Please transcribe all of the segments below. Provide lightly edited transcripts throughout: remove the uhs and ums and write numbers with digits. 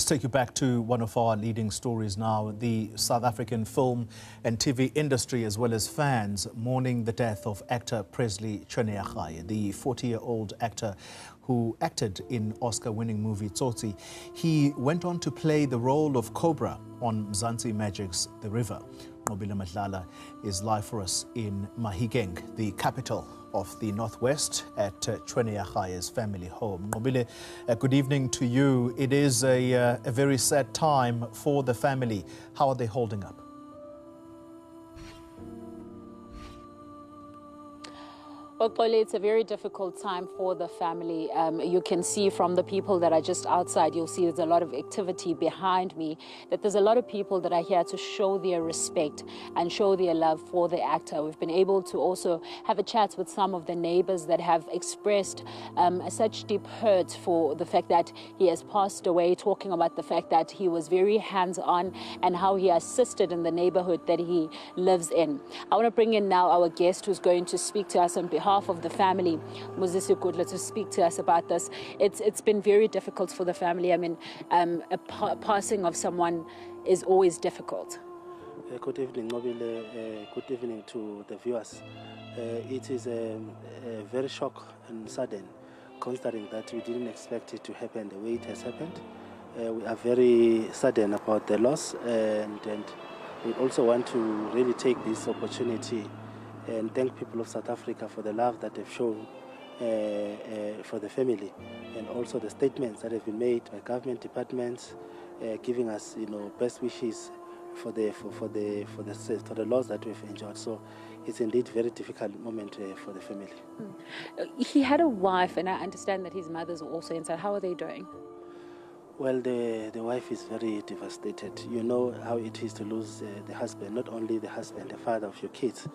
Let's take you back to one of our leading stories now. The South African film and TV industry, as well as fans, mourning the death of actor Presley Chweneyagaye, the 40-year-old actor who acted in Oscar-winning movie Tsotsi. He went on to play the role of Cobra on Mzansi Magic's The River. Nobile Madlala is live for us in Mahikeng, the capital of the Northwest, at Chweneyagaye's family home. Nobile, good evening to you. It is a very sad time for the family. How are they holding up? Well, Xoli, it's a very difficult time for the family. You can see from the people that are just outside, you'll see there's a lot of activity behind me, that there's a lot of people that are here to show their respect and show their love for the actor. We've been able to also have a chat with some of the neighbors that have expressed such deep hurt for the fact that he has passed away, talking about the fact that he was very hands-on and how he assisted in the neighborhood that he lives in. I want to bring in now our guest who's going to speak to us on behalf of the family, Moses Gudla, to speak to us about this. It's been very difficult for the family. I mean, a passing of someone is always difficult. Good evening, Nobile. Good evening to the viewers. It is a very shock and sudden, considering that we didn't expect it to happen the way it has happened. We are very saddened about the loss, and we also want to really take this opportunity and thank people of South Africa for the love that they've shown for the family, and also the statements that have been made by government departments, giving us, best wishes for the loss that we've enjoyed. So it's indeed a very difficult moment for the family. He had a wife, and I understand that his mother's also inside. How are they doing? Well, the wife is very devastated. You know how it is to lose the husband, not only the husband, the father of your kids,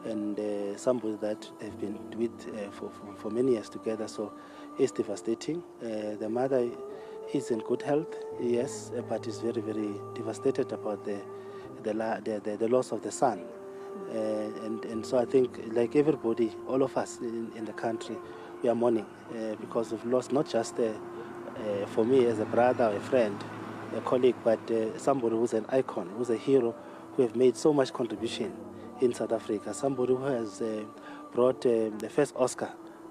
and somebody that they've been with for many years together. So it's devastating. The mother is in good health, yes, but is very, very devastated about the loss of the son. And so I think, like everybody, all of us in the country, we are mourning because we've lost not just for me as a brother, a friend, a colleague, but somebody who's an icon, who's a hero, who have made so much contribution in South Africa, somebody who has brought the first Oscar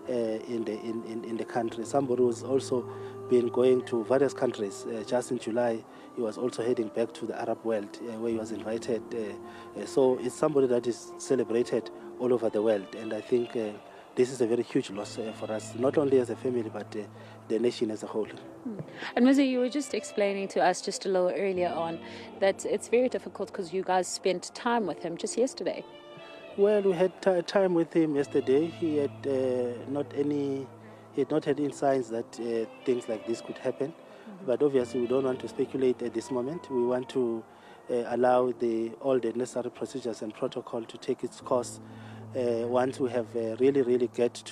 in the country, somebody who's also been going to various countries. Just in July, he was also heading back to the Arab world, where he was invited. So it's somebody that is celebrated all over the world, and I think this is a very huge loss for us, not only as a family, but the nation as a whole. And Muzi, you were just explaining to us just a little earlier on that it's very difficult because you guys spent time with him just yesterday. Well, we had time with him yesterday. He had not had any signs that things like this could happen. But obviously, we don't want to speculate at this moment. We want to allow all the necessary procedures and protocol to take its course. Once we have really get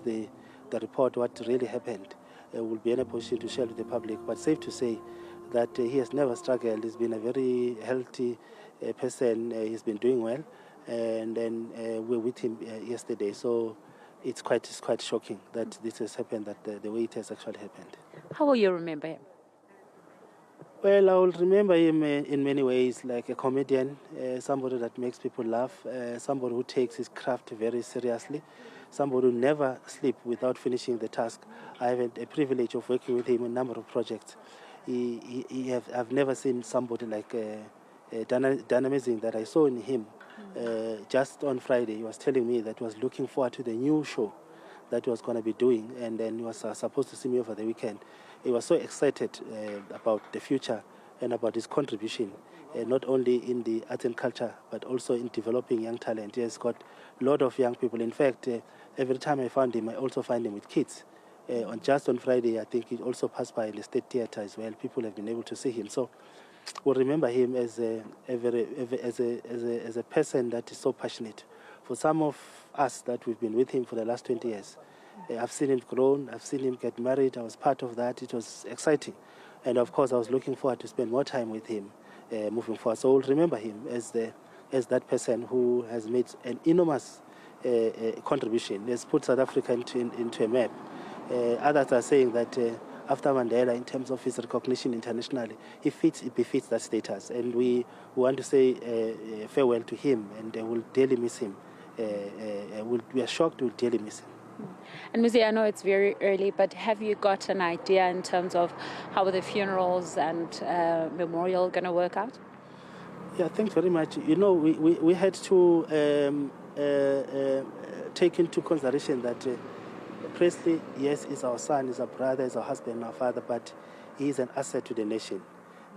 the report what really happened, we'll be in a position to share with the public. But safe to say that he has never struggled. He's been a very healthy person. He's been doing well, and then we're with him yesterday. So it's quite shocking that this has happened, that the way it has actually happened. How will you remember him? Well, I will remember him in many ways, like a comedian, somebody that makes people laugh, somebody who takes his craft very seriously, somebody who never sleeps without finishing the task. I have had a privilege of working with him in a number of projects. I've never seen somebody like dynamism that I saw in him. Just on Friday, he was telling me that he was looking forward to the new show that he was going to be doing, and then he was supposed to see me over the weekend. He was so excited about the future and about his contribution, not only in the arts and culture, but also in developing young talent. He has got a lot of young people. In fact, every time I found him, I also find him with kids. On Friday, I think he also passed by the State Theatre as well. People have been able to see him. So we'll remember him as a person that is so passionate. For some of us that we've been with him for the last 20 years, I've seen him grown, I've seen him get married, I was part of that. It was exciting. And of course, I was looking forward to spend more time with him moving forward. So we'll remember him as that person who has made an enormous contribution. Has put South Africa into a map. Others are saying that after Mandela in terms of his recognition internationally. He befits that status, and we want to say farewell to him, and we'll dearly miss him. We are shocked, we'll dearly miss him. And Izzy, I know it's very early, but have you got an idea in terms of how the funerals and memorial going to work out? Yeah, thanks very much. You know, we had to take into consideration that Presley, yes, is our son, is our brother, is our husband, our father, but he is an asset to the nation.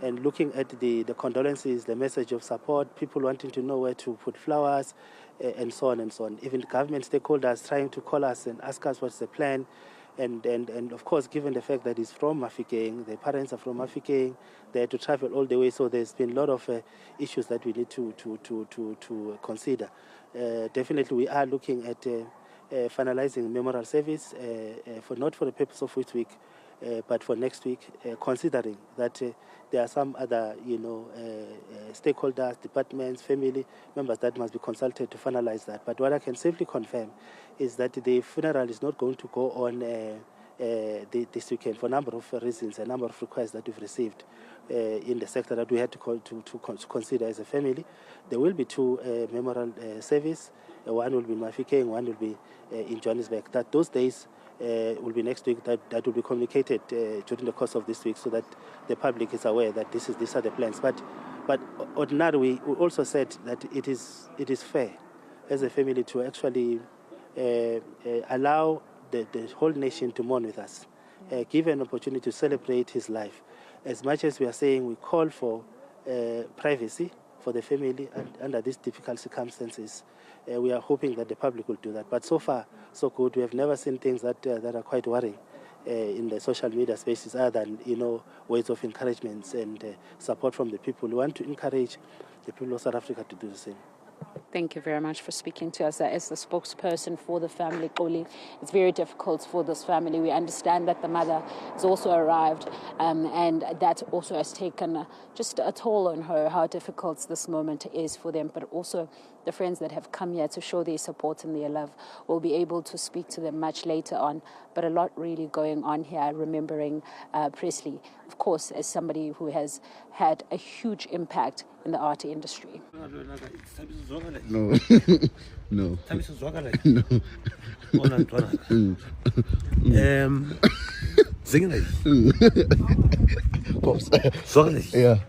And looking at the condolences, the message of support, people wanting to know where to put flowers, and so on and so on. Even government stakeholders trying to call us and ask us what's the plan. And of course, given the fact that he's from Mafeking, the parents are from Mafeking, they had to travel all the way, so there's been a lot of issues that we need to consider. Definitely, we are looking at finalizing memorial service, not for the purpose of which week, but for next week, considering that there are some other, stakeholders, departments, family members that must be consulted to finalize that. But what I can safely confirm is that the funeral is not going to go on this weekend for a number of reasons, a number of requests that we've received in the sector that we had to consider as a family. There will be two memorial service. One will be in Mafeking, one will be in Johannesburg. That those days will be next week. That will be communicated during the course of this week, so that the public is aware that these are the plans. But ordinarily, we also said that it is fair as a family to actually allow the whole nation to mourn with us, give an opportunity to celebrate his life. As much as we are saying we call for privacy for the family under these difficult circumstances, we are hoping that the public will do that. But so far, so good. We have never seen things that are quite worrying in the social media spaces, other than words of encouragement and support from the people. We want to encourage the people of South Africa to do the same. Thank you very much for speaking to us as the spokesperson for the family, Xoli. It's very difficult for this family. We understand that the mother has also arrived, and that also has taken just a toll on her, how difficult this moment is for them, but also the friends that have come here to show their support and their love. We'll be able to speak to them much later on, but a lot really going on here, remembering Presley, of course, as somebody who has had a huge impact in the art industry. No. No. No. Singing Pops. Yeah.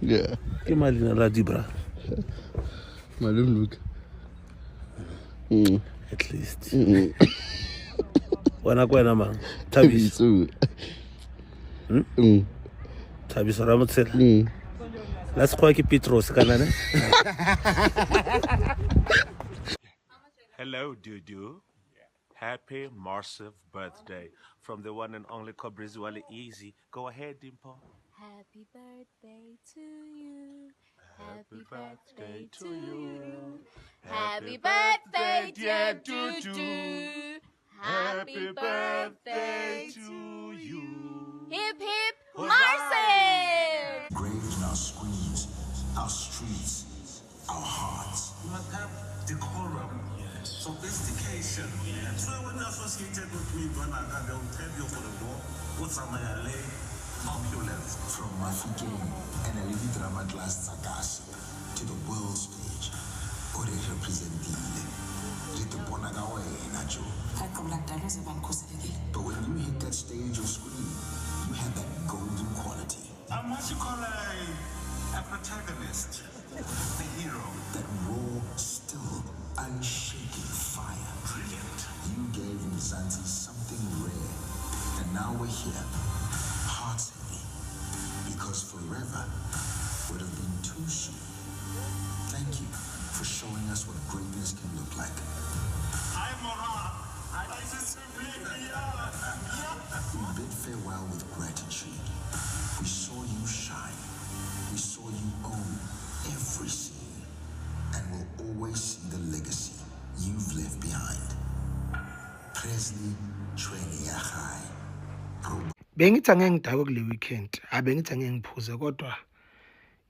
Yeah. Imalina la dibra. Malum look. At least. Wana kwena mang. Tabis. Tabis Ramotsel. Let's go keep Petros kanane. Hello, Dudu. Happy massive birthday from the one and only Cobrizzi Izzy. Go ahead, Dimple. Happy birthday to you. Happy birthday to you. Happy birthday, dear Dudu. Happy birthday to you. Hip hip Marcel. Engraved in our screens, our streets, our hearts. You must have decorum, sophistication. So when you're associated with me, Banaga, they'll tell you for the door, what's on my LA, opulence. From Mafeking and a little drama glass Sagashi to the world stage. Or they represented the Bonagawa Nacho. But when you hit that stage or screen, you have that golden quality. I'm what you call a protagonist, the hero. That raw, still, unshaken fire. Brilliant. You gave Mzansi something rare. And now we're here, hearts heavy. Because forever would have been too soon. Thank you for showing us what greatness can look like. I'm Moran. We bid farewell with gratitude. We saw you shine. We saw you own every scene. And we'll always see the legacy you've left behind. Presley Chweneyagaye. Bengithange ngidakwe kule weekend, abengithange ngiphuze kodwa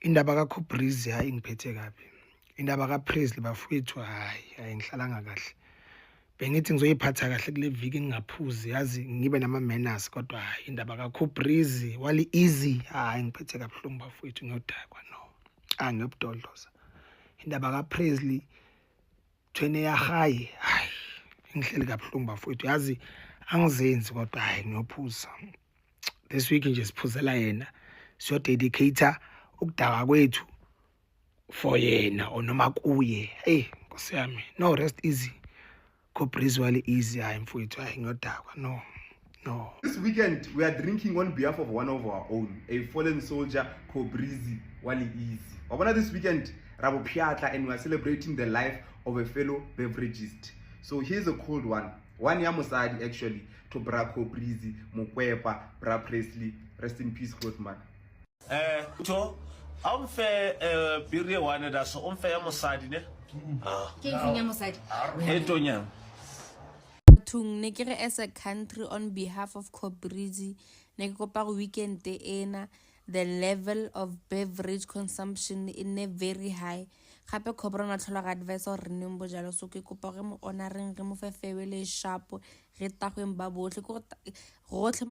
indaba ka Cobrizzi hayi ngiphethe kabi. Indaba ka Presley bafowethu hayi ngihlalanga kahle. bengithi ngizoyiphatha kahle kule viki ngingaphuzi yazi ngibe nama manners kodwa hayi indaba ka Cobrizzi wali Izzy hayi ngiphethe kabuhlungu bafowethu ngiyodakwa no ngiyobudodloza indaba ka Presley Chweneyagaye hayi ngihleli kabuhlungu bafowethu yazi angizenzi kodwa hayi ngiyophuza this week nje siphuzela yena siyo dedicate ukudaka kwethu for yena onoma kuye hey Nkosi yami no rest easy Cobrizzi wali Izzy hayi mfowethu hayi ngiyodakwa no. This weekend we are drinking on behalf of one of our own, a fallen soldier, Cobrizzi wali Izzy. Wabona this weekend rabo piatla and we are celebrating the life of a fellow beveragist. So here's a cold one. One ya mosadi actually to bra Cobrizzi, Mokwepa, bra Presley. Rest in peace, good man. To unfair beer one that's unfair mosadi ne. Etonya. As a country on behalf of Cobrizzi, weekend the level of beverage consumption in a very high. Gape Cobra tlhola advice or renumbo jalo so ke kopa re mo honoring re mo fe febele sharp re tagweng ba botle go